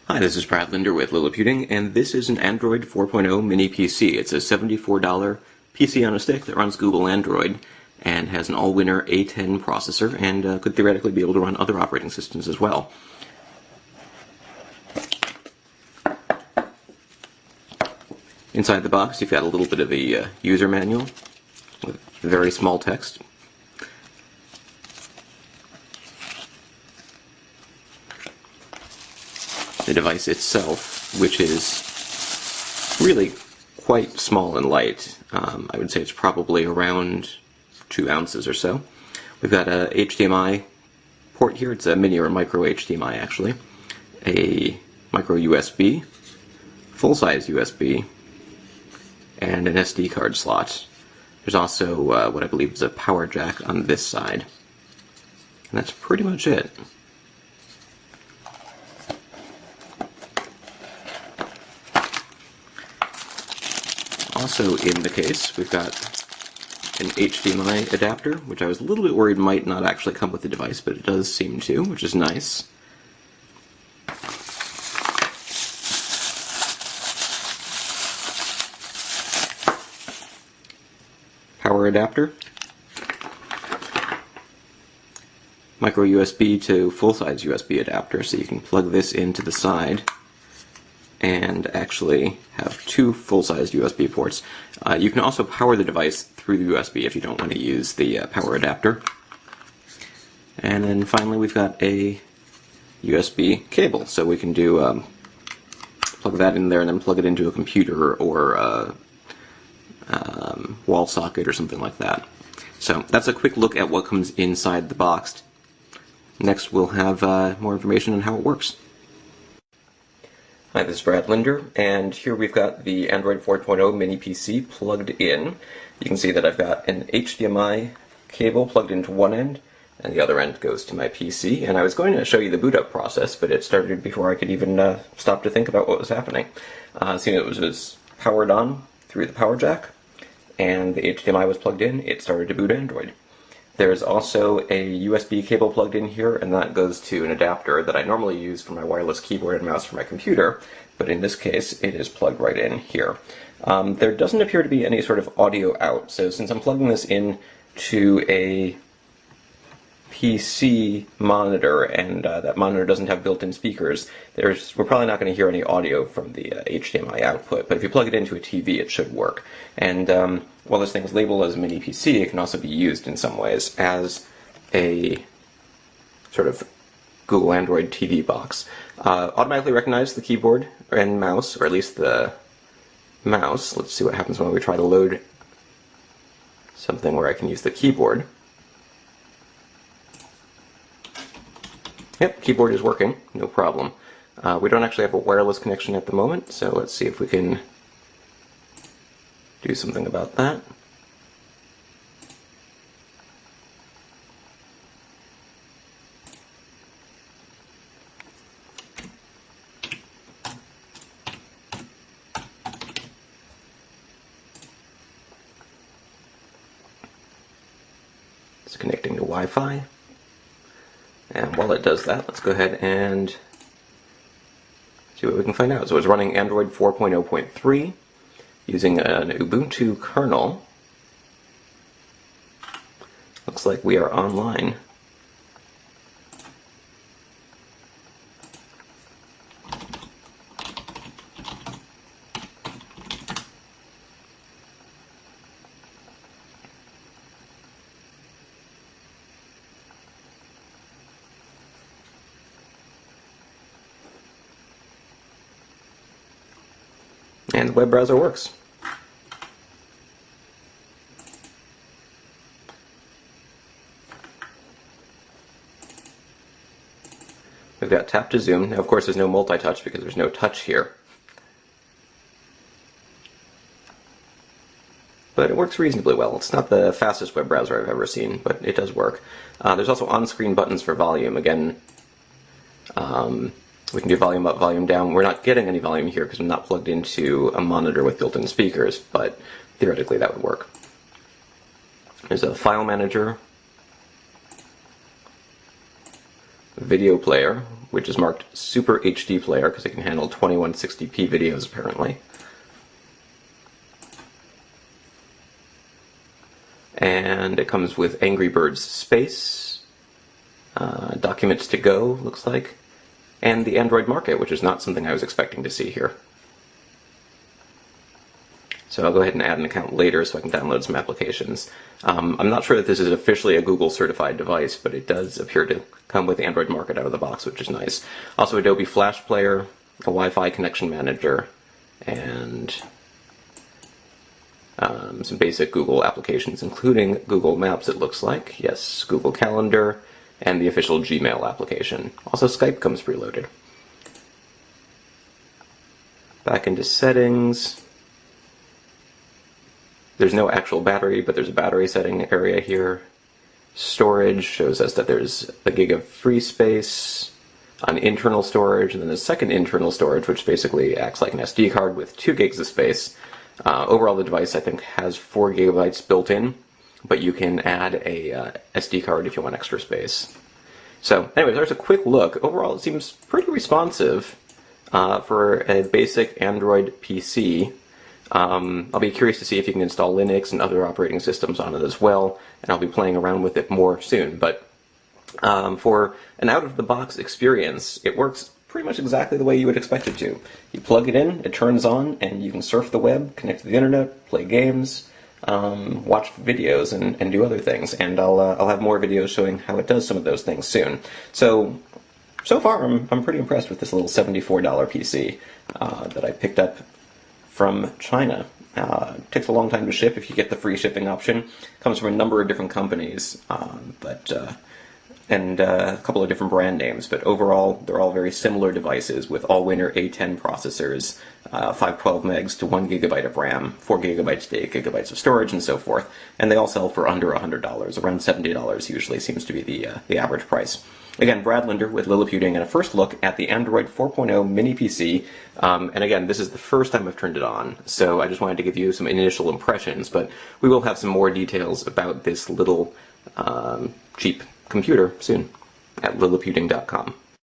Hi, this is Brad Linder with Liliputing, and this is an Android 4.0 mini PC. It's a $74 PC on a stick that runs Google Android and has an all-winner A10 processor and could theoretically be able to run other operating systems as well. Inside the box, you've got a little bit of a user manual with very small text. The device itself, which is really quite small and light. I would say it's probably around 2 ounces or so. We've got a HDMI port here. It's a mini or micro HDMI actually. A micro USB, full-size USB, and an SD card slot. There's also what I believe is a power jack on this side. And that's pretty much it. Also in the case, we've got an HDMI adapter, which I was a little bit worried might not actually come with the device, but it does seem to, which is nice. Power adapter. Micro USB to full-size USB adapter, so you can plug this into the side and actually have 2 full-sized USB ports. You can also power the device through the USB if you don't want to use the power adapter. And then finally we've got a USB cable, so we can do plug that in there and then plug it into a computer or a wall socket or something like that. So that's a quick look at what comes inside the box. Next we'll have more information on how it works. Hi, this is Brad Linder, and here we've got the Android 4.0 mini PC plugged in. You can see that I've got an HDMI cable plugged into one end, and the other end goes to my PC. And I was going to show you the boot up process, but it started before I could even stop to think about what was happening. Seeing it was powered on through the power jack, and the HDMI was plugged in, it started to boot Android. There's also a USB cable plugged in here, and that goes to an adapter that I normally use for my wireless keyboard and mouse for my computer, but in this case it is plugged right in here. There doesn't appear to be any sort of audio out, so since I'm plugging this in to a PC monitor, and that monitor doesn't have built-in speakers, we're probably not going to hear any audio from the HDMI output, but if you plug it into a TV it should work. And while this thing is labeled as a mini PC, it can also be used in some ways as a sort of Google Android TV box. Automatically recognize the keyboard and mouse, or at least the mouse. Let's see what happens when we try to load something where I can use the keyboard. Yep, keyboard is working, no problem. We don't actually have a wireless connection at the moment, so let's see if we can do something about that. It's connecting to Wi-Fi. And while it does that, let's go ahead and see what we can find out. So it's running Android 4.0.3 using an Ubuntu kernel. Looks like we are online. And the web browser works. We've got tap to zoom. Now, of course, there's no multi-touch because there's no touch here. But it works reasonably well. It's not the fastest web browser I've ever seen, but it does work. There's also on-screen buttons for volume. Again, we can do volume up, volume down. We're not getting any volume here because I'm not plugged into a monitor with built-in speakers, but theoretically that would work. There's a file manager video player, which is marked Super HD player because it can handle 2160p videos apparently. And it comes with Angry Birds Space, Documents to Go, looks like, and the Android Market, which is not something I was expecting to see here. So I'll go ahead and add an account later so I can download some applications. I'm not sure that this is officially a Google certified device, but it does appear to come with Android Market out of the box, which is nice. Also Adobe Flash Player, a Wi-Fi connection manager, and some basic Google applications, including Google Maps, it looks like. Yes, Google Calendar, and the official Gmail application. Also Skype comes preloaded. Back into settings. There's no actual battery, but there's a battery setting area here. Storage shows us that there's a gig of free space on internal storage, and then the second internal storage, which basically acts like an SD card with 2 gigs of space. Overall, the device, I think, has 4 gigabytes built in, but you can add a SD card if you want extra space. So, anyways, there's a quick look. Overall, it seems pretty responsive for a basic Android PC. I'll be curious to see if you can install Linux and other operating systems on it as well, and I'll be playing around with it more soon. But for an out-of-the-box experience, it works pretty much exactly the way you would expect it to. You plug it in, it turns on, and you can surf the web, connect to the internet, play games, watch videos, and do other things. And I'll have more videos showing how it does some of those things soon. So far, I'm pretty impressed with this little $74 PC that I picked up from China. It takes a long time to ship if you get the free shipping option. It comes from a number of different companies, and a couple of different brand names, but overall they're all very similar devices with all-winner A10 processors, 512 megs to 1 gigabyte of RAM, 4 gigabytes to 8 gigabytes of storage, and so forth. And they all sell for under $100. Around $70 usually seems to be the average price. Again, Brad Linder with Liliputing, and a first look at the Android 4.0 mini PC. And again, this is the first time I've turned it on, so I just wanted to give you some initial impressions, but we will have some more details about this little cheap computer soon at liliputing.com.